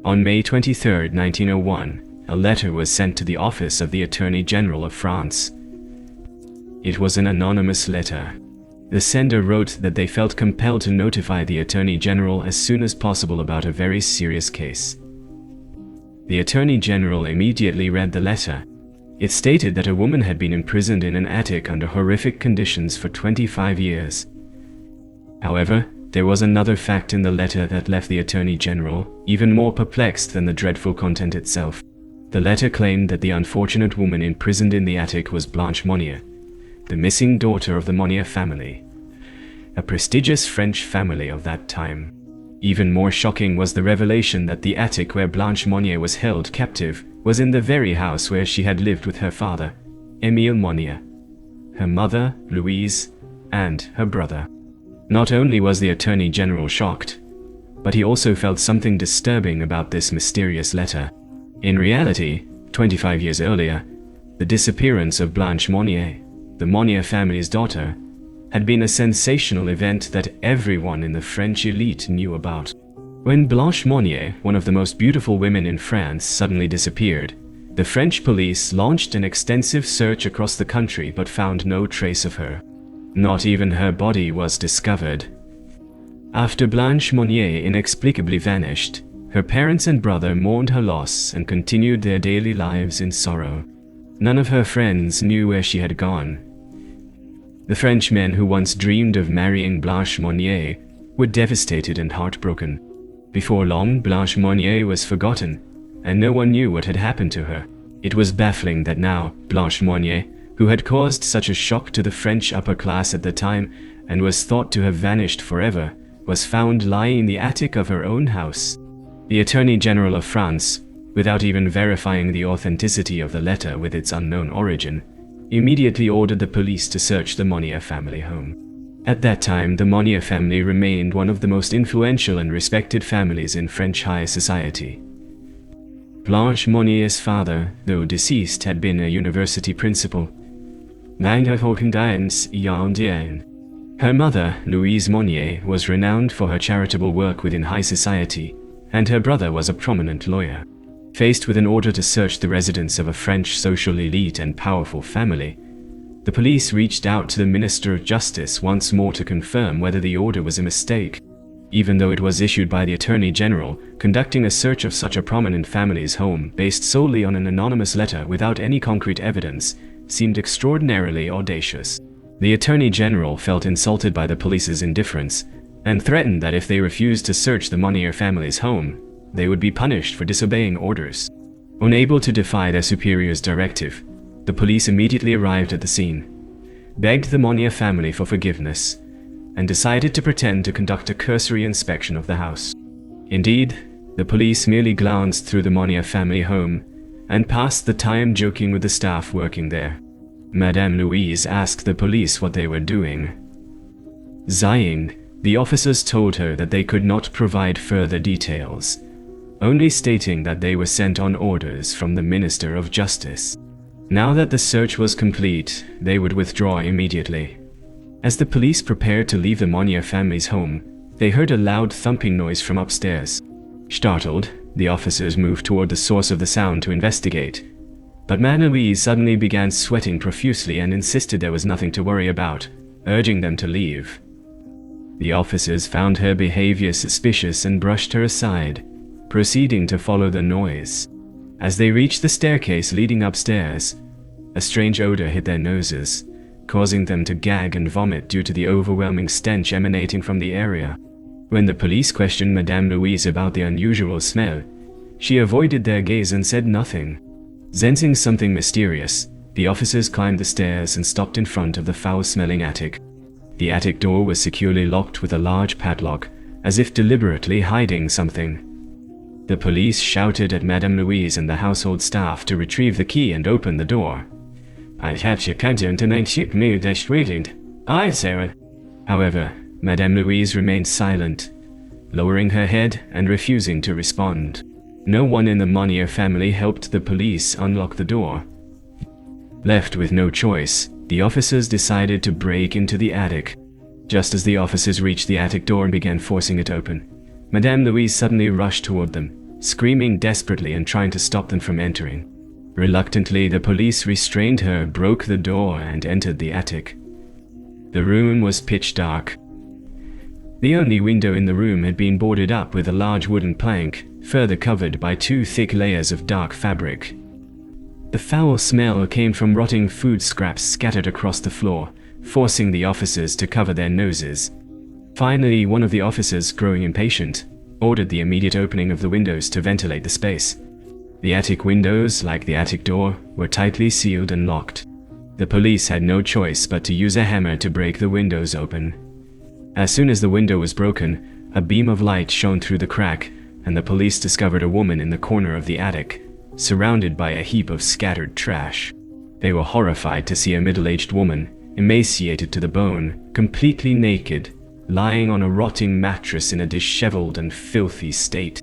On May 23, 1901, a letter was sent to the office of the Attorney General of France. It was an anonymous letter. The sender wrote that they felt compelled to notify the Attorney General as soon as possible about a very serious case. The Attorney General immediately read the letter. It stated that a woman had been imprisoned in an attic under horrific conditions for 25 years. However, there was another fact in the letter that left the Attorney General even more perplexed than the dreadful content itself. The letter claimed that the unfortunate woman imprisoned in the attic was Blanche Monnier, the missing daughter of the Monnier family, a prestigious French family of that time. Even more shocking was the revelation that the attic where Blanche Monnier was held captive was in the very house where she had lived with her father, Émile Monnier, her mother, Louise, and her brother. Not only was the Attorney General shocked, but he also felt something disturbing about this mysterious letter. In reality, 25 years earlier, the disappearance of Blanche Monnier, the Monnier family's daughter, had been a sensational event that everyone in the French elite knew about. When Blanche Monnier, one of the most beautiful women in France, suddenly disappeared, the French police launched an extensive search across the country but found no trace of her. Not even her body was discovered. After Blanche Monnier inexplicably vanished, her parents and brother mourned her loss and continued their daily lives in sorrow. None of her friends knew where she had gone. The Frenchmen who once dreamed of marrying Blanche Monnier were devastated and heartbroken. Before long, Blanche Monnier was forgotten, and no one knew what had happened to her. It was baffling that now, Blanche Monnier, who had caused such a shock to the French upper class at the time and was thought to have vanished forever, was found lying in the attic of her own house. The Attorney General of France, without even verifying the authenticity of the letter with its unknown origin, immediately ordered the police to search the Monnier family home. At that time, the Monnier family remained one of the most influential and respected families in French high society. Blanche Monnier's father, though deceased, had been a university principal. Her mother, Louise Monnier, was renowned for her charitable work within high society, and her brother was a prominent lawyer. Faced with an order to search the residence of a French social elite and powerful family, the police reached out to the Minister of Justice once more to confirm whether the order was a mistake. Even though it was issued by the Attorney General, conducting a search of such a prominent family's home based solely on an anonymous letter without any concrete evidence seemed extraordinarily audacious. The Attorney General felt insulted by the police's indifference and threatened that if they refused to search the Monnier family's home, they would be punished for disobeying orders. Unable to defy their superior's directive, the police immediately arrived at the scene, begged the Monnier family for forgiveness, and decided to pretend to conduct a cursory inspection of the house. Indeed, the police merely glanced through the Monnier family home and passed the time joking with the staff working there. Madame Louise asked the police what they were doing. Sighing, the officers told her that they could not provide further details, only stating that they were sent on orders from the Minister of Justice. Now that the search was complete, they would withdraw immediately. As the police prepared to leave the Monnier family's home, they heard a loud thumping noise from upstairs. Startled, the officers moved toward the source of the sound to investigate. But Madame Louise suddenly began sweating profusely and insisted there was nothing to worry about, urging them to leave. The officers found her behavior suspicious and brushed her aside, proceeding to follow the noise. As they reached the staircase leading upstairs, a strange odor hit their noses, causing them to gag and vomit due to the overwhelming stench emanating from the area. When the police questioned Madame Louise about the unusual smell, she avoided their gaze and said nothing. Sensing something mysterious, the officers climbed the stairs and stopped in front of the foul-smelling attic. The attic door was securely locked with a large padlock, as if deliberately hiding something. The police shouted at Madame Louise and the household staff to retrieve the key and open the door. "I have to come down tonight, ship me that's waited. Aye, Sarah." However, Madame Louise remained silent, lowering her head and refusing to respond. No one in the Monnier family helped the police unlock the door. Left with no choice, the officers decided to break into the attic. Just as the officers reached the attic door and began forcing it open, Madame Louise suddenly rushed toward them, screaming desperately and trying to stop them from entering. Reluctantly, the police restrained her, broke the door, and entered the attic. The room was pitch dark. The only window in the room had been boarded up with a large wooden plank, further covered by 2 thick layers of dark fabric. The foul smell came from rotting food scraps scattered across the floor, forcing the officers to cover their noses. Finally, one of the officers, growing impatient, ordered the immediate opening of the windows to ventilate the space. The attic windows, like the attic door, were tightly sealed and locked. The police had no choice but to use a hammer to break the windows open. As soon as the window was broken, a beam of light shone through the crack, and the police discovered a woman in the corner of the attic, surrounded by a heap of scattered trash. They were horrified to see a middle-aged woman, emaciated to the bone, completely naked, lying on a rotting mattress in a disheveled and filthy state.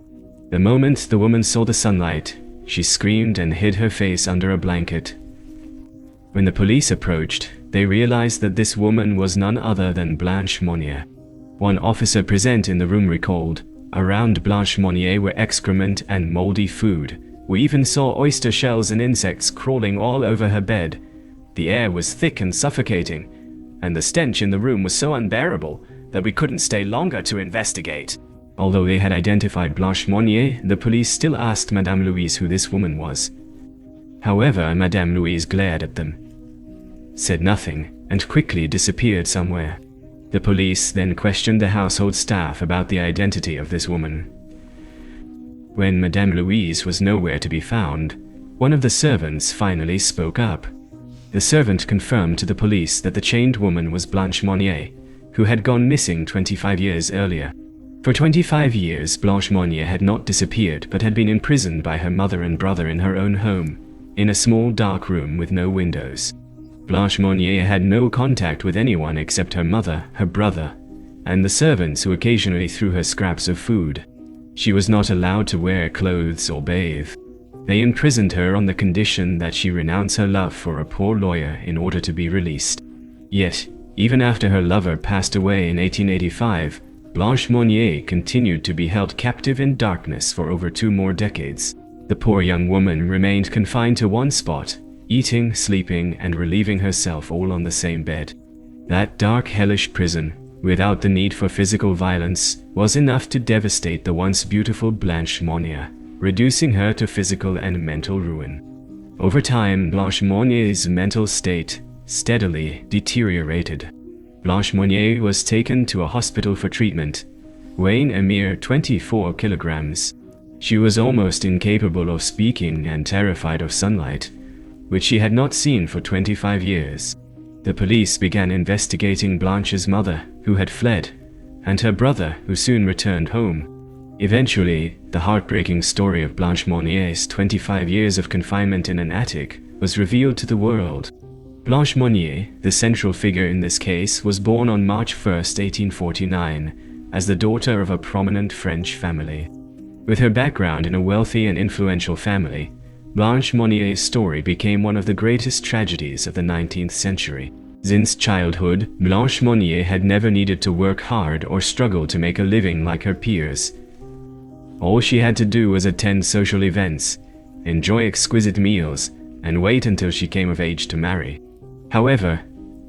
The moment the woman saw the sunlight, she screamed and hid her face under a blanket. When the police approached, they realized that this woman was none other than Blanche Monnier. One officer present in the room recalled, around Blanche Monnier were excrement and moldy food. We even saw oyster shells and insects crawling all over her bed. The air was thick and suffocating, and the stench in the room was so unbearable that we couldn't stay longer to investigate. Although they had identified Blanche Monnier, the police still asked Madame Louise who this woman was. However, Madame Louise glared at them, said nothing, and quickly disappeared somewhere. The police then questioned the household staff about the identity of this woman. When Madame Louise was nowhere to be found, one of the servants finally spoke up. The servant confirmed to the police that the chained woman was Blanche Monnier, who had gone missing 25 years earlier. For 25 years, Blanche Monnier had not disappeared but had been imprisoned by her mother and brother in her own home, in a small dark room with no windows. Blanche Monnier had no contact with anyone except her mother, her brother, and the servants who occasionally threw her scraps of food. She was not allowed to wear clothes or bathe. They imprisoned her on the condition that she renounce her love for a poor lawyer in order to be released. Yet, even after her lover passed away in 1885, Blanche Monnier continued to be held captive in darkness for over 2 more decades. The poor young woman remained confined to one spot, eating, sleeping, and relieving herself all on the same bed. That dark, hellish prison, without the need for physical violence, was enough to devastate the once beautiful Blanche Monnier, reducing her to physical and mental ruin. Over time, Blanche Monnier's mental state steadily deteriorated. Blanche Monnier was taken to a hospital for treatment, weighing a mere 24 kilograms. She was almost incapable of speaking and terrified of sunlight, which she had not seen for 25 years. The police began investigating Blanche's mother, who had fled, and her brother, who soon returned home. Eventually, the heartbreaking story of Blanche Monnier's 25 years of confinement in an attic was revealed to the world. Blanche Monnier, the central figure in this case, was born on March 1, 1849, as the daughter of a prominent French family. With her background in a wealthy and influential family, Blanche Monnier's story became one of the greatest tragedies of the 19th century. Since childhood, Blanche Monnier had never needed to work hard or struggle to make a living like her peers. All she had to do was attend social events, enjoy exquisite meals, and wait until she came of age to marry. However,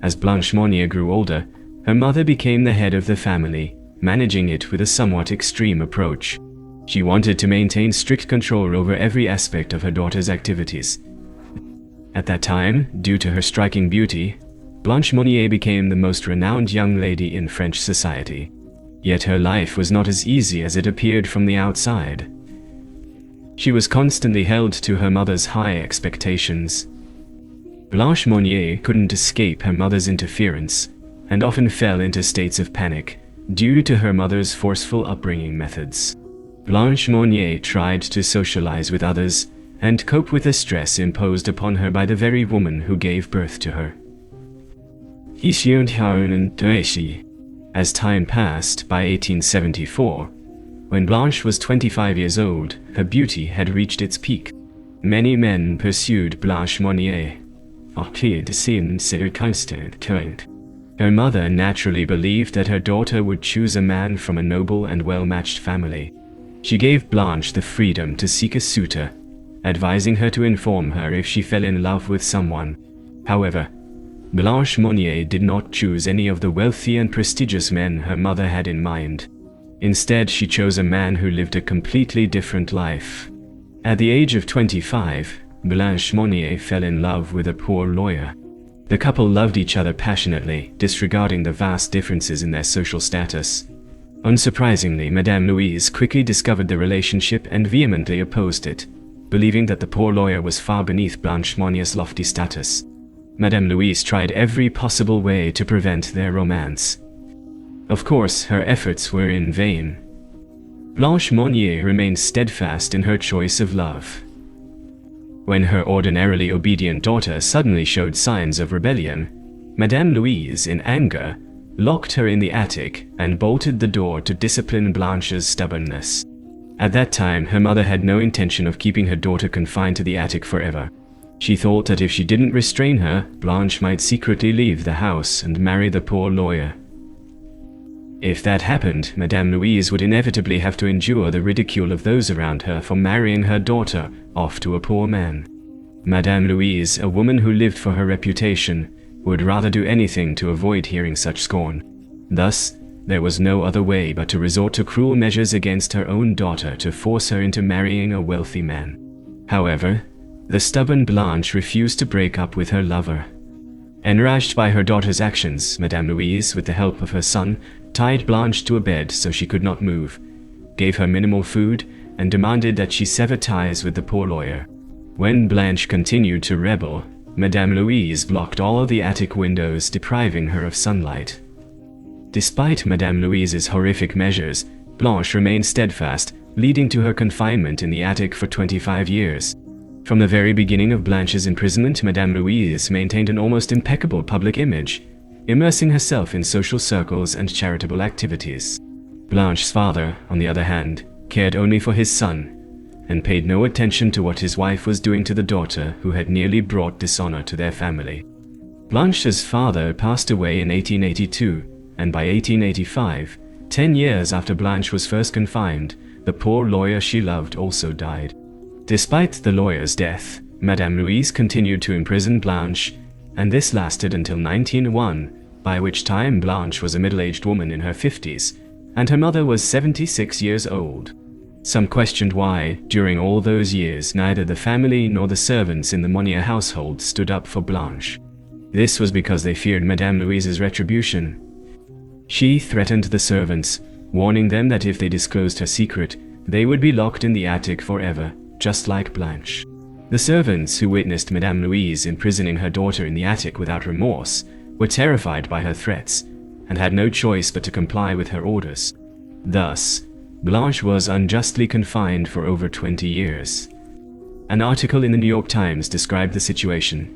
as Blanche Monnier grew older, her mother became the head of the family, managing it with a somewhat extreme approach. She wanted to maintain strict control over every aspect of her daughter's activities. At that time, due to her striking beauty, Blanche Monnier became the most renowned young lady in French society. Yet her life was not as easy as it appeared from the outside. She was constantly held to her mother's high expectations. Blanche Monnier couldn't escape her mother's interference, and often fell into states of panic due to her mother's forceful upbringing methods. Blanche Monnier tried to socialize with others and cope with the stress imposed upon her by the very woman who gave birth to her. As time passed, by 1874, when Blanche was 25 years old, her beauty had reached its peak. Many men pursued Blanche Monnier. Her mother naturally believed that her daughter would choose a man from a noble and well-matched family. She gave Blanche the freedom to seek a suitor, advising her to inform her if she fell in love with someone. However, Blanche Monnier did not choose any of the wealthy and prestigious men her mother had in mind. Instead, she chose a man who lived a completely different life. At the age of 25, Blanche Monnier fell in love with a poor lawyer. The couple loved each other passionately, disregarding the vast differences in their social status. Unsurprisingly, Madame Louise quickly discovered the relationship and vehemently opposed it, believing that the poor lawyer was far beneath Blanche Monnier's lofty status. Madame Louise tried every possible way to prevent their romance. Of course, her efforts were in vain. Blanche Monnier remained steadfast in her choice of love. When her ordinarily obedient daughter suddenly showed signs of rebellion, Madame Louise, in anger, locked her in the attic and bolted the door to discipline Blanche's stubbornness. At that time, her mother had no intention of keeping her daughter confined to the attic forever. She thought that if she didn't restrain her, Blanche might secretly leave the house and marry the poor lawyer. If that happened, Madame Louise would inevitably have to endure the ridicule of those around her for marrying her daughter off to a poor man. Madame Louise, a woman who lived for her reputation, would rather do anything to avoid hearing such scorn. Thus, there was no other way but to resort to cruel measures against her own daughter to force her into marrying a wealthy man. However, the stubborn Blanche refused to break up with her lover. Enraged by her daughter's actions, Madame Louise, with the help of her son, tied Blanche to a bed so she could not move, gave her minimal food, and demanded that she sever ties with the poor lawyer. When Blanche continued to rebel, Madame Louise blocked all of the attic windows, depriving her of sunlight. Despite Madame Louise's horrific measures, Blanche remained steadfast, leading to her confinement in the attic for 25 years. From the very beginning of Blanche's imprisonment, Madame Louise maintained an almost impeccable public image, immersing herself in social circles and charitable activities. Blanche's father, on the other hand, cared only for his son, and paid no attention to what his wife was doing to the daughter who had nearly brought dishonor to their family. Blanche's father passed away in 1882, and by 1885, 10 years after Blanche was first confined, the poor lawyer she loved also died. Despite the lawyer's death, Madame Louise continued to imprison Blanche, and this lasted until 1901, by which time Blanche was a middle-aged woman in her 50s, and her mother was 76 years old. Some questioned why, during all those years, neither the family nor the servants in the Monnier household stood up for Blanche. This was because they feared Madame Louise's retribution. She threatened the servants, warning them that if they disclosed her secret, they would be locked in the attic forever, just like Blanche. The servants who witnessed Madame Louise imprisoning her daughter in the attic without remorse were terrified by her threats and had no choice but to comply with her orders. Thus, Blanche was unjustly confined for over 20 years. An article in the New York Times described the situation.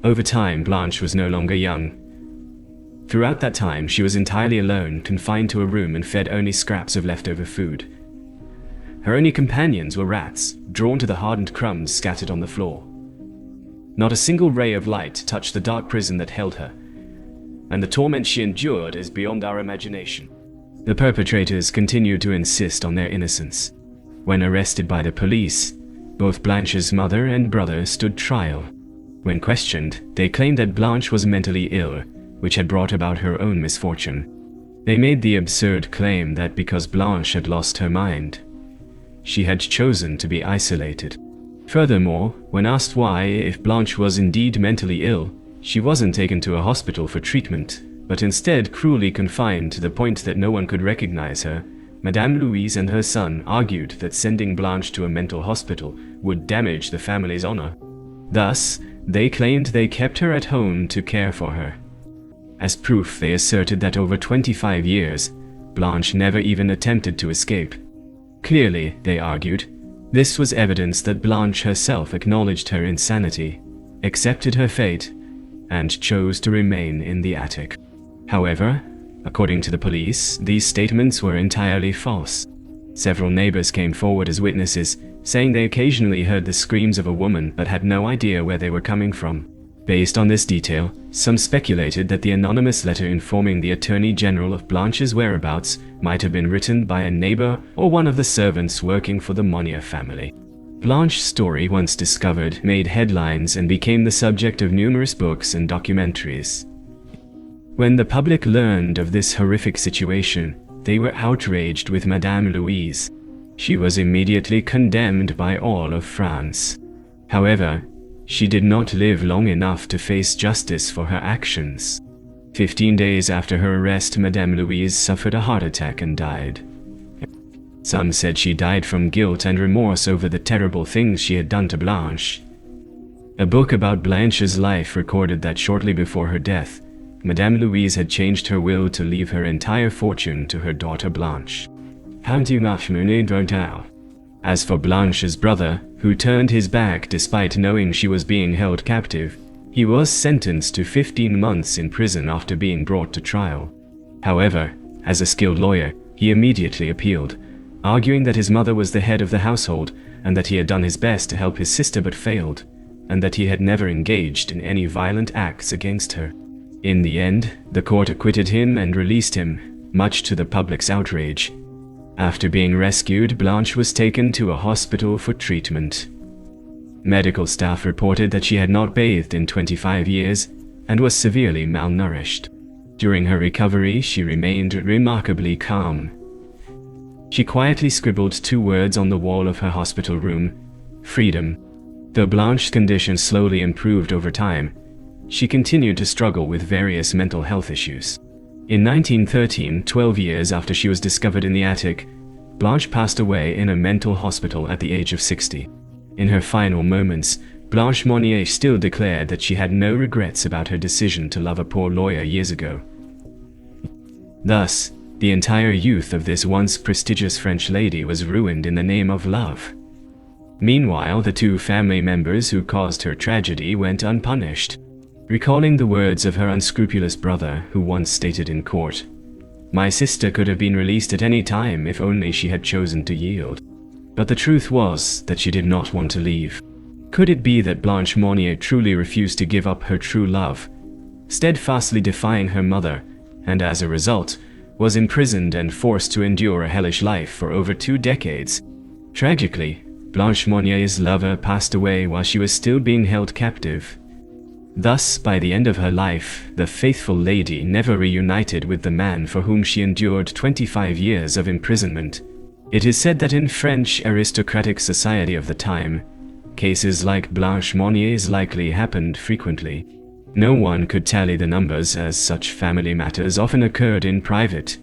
Over time, Blanche was no longer young. Throughout that time, she was entirely alone, confined to a room and fed only scraps of leftover food. Her only companions were rats, drawn to the hardened crumbs scattered on the floor. Not a single ray of light touched the dark prison that held her, and the torment she endured is beyond our imagination. The perpetrators continued to insist on their innocence. When arrested by the police, both Blanche's mother and brother stood trial. When questioned, they claimed that Blanche was mentally ill, which had brought about her own misfortune. They made the absurd claim that because Blanche had lost her mind, she had chosen to be isolated. Furthermore, when asked why, if Blanche was indeed mentally ill, she wasn't taken to a hospital for treatment, but instead cruelly confined to the point that no one could recognize her, Madame Louise and her son argued that sending Blanche to a mental hospital would damage the family's honor. Thus, they claimed they kept her at home to care for her. As proof, they asserted that over 25 years, Blanche never even attempted to escape. Clearly, they argued, this was evidence that Blanche herself acknowledged her insanity, accepted her fate, and chose to remain in the attic. However, according to the police, these statements were entirely false. Several neighbors came forward as witnesses, saying they occasionally heard the screams of a woman but had no idea where they were coming from. Based on this detail, some speculated that the anonymous letter informing the Attorney General of Blanche's whereabouts might have been written by a neighbor or one of the servants working for the Monnier family. Blanche's story, once discovered, made headlines and became the subject of numerous books and documentaries. When the public learned of this horrific situation, they were outraged with Madame Louise. She was immediately condemned by all of France. However, she did not live long enough to face justice for her actions. 15 days after her arrest, Madame Louise suffered a heart attack and died. Some said she died from guilt and remorse over the terrible things she had done to Blanche. A book about Blanche's life recorded that shortly before her death, Madame Louise had changed her will to leave her entire fortune to her daughter Blanche. As for Blanche's brother, who turned his back despite knowing she was being held captive, he was sentenced to 15 months in prison after being brought to trial. However, as a skilled lawyer, he immediately appealed, arguing that his mother was the head of the household and that he had done his best to help his sister but failed, and that he had never engaged in any violent acts against her. In the end, the court acquitted him and released him, much to the public's outrage. After being rescued, Blanche was taken to a hospital for treatment. Medical staff reported that she had not bathed in 25 years and was severely malnourished. During her recovery, she remained remarkably calm. She quietly scribbled 2 words on the wall of her hospital room: freedom. Though Blanche's condition slowly improved over time, she continued to struggle with various mental health issues. In 1913, 12 years after she was discovered in the attic, Blanche passed away in a mental hospital at the age of 60. In her final moments, Blanche Monnier still declared that she had no regrets about her decision to love a poor lawyer years ago. Thus, the entire youth of this once prestigious French lady was ruined in the name of love. Meanwhile, the 2 family members who caused her tragedy went unpunished. Recalling the words of her unscrupulous brother, who once stated in court, "My sister could have been released at any time if only she had chosen to yield." But the truth was that she did not want to leave. Could it be that Blanche Monnier truly refused to give up her true love, steadfastly defying her mother, and as a result, was imprisoned and forced to endure a hellish life for over 2 decades? Tragically, Blanche Monnier's lover passed away while she was still being held captive. Thus, by the end of her life, the faithful lady never reunited with the man for whom she endured 25 years of imprisonment. It is said that in French aristocratic society of the time, cases like Blanche Monnier's likely happened frequently. No one could tally the numbers, as such family matters often occurred in private.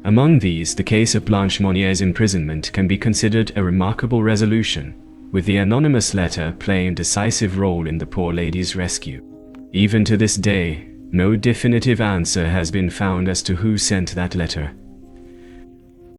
Among these, the case of Blanche Monnier's imprisonment can be considered a remarkable resolution, with the anonymous letter playing a decisive role in the poor lady's rescue. Even to this day, no definitive answer has been found as to who sent that letter.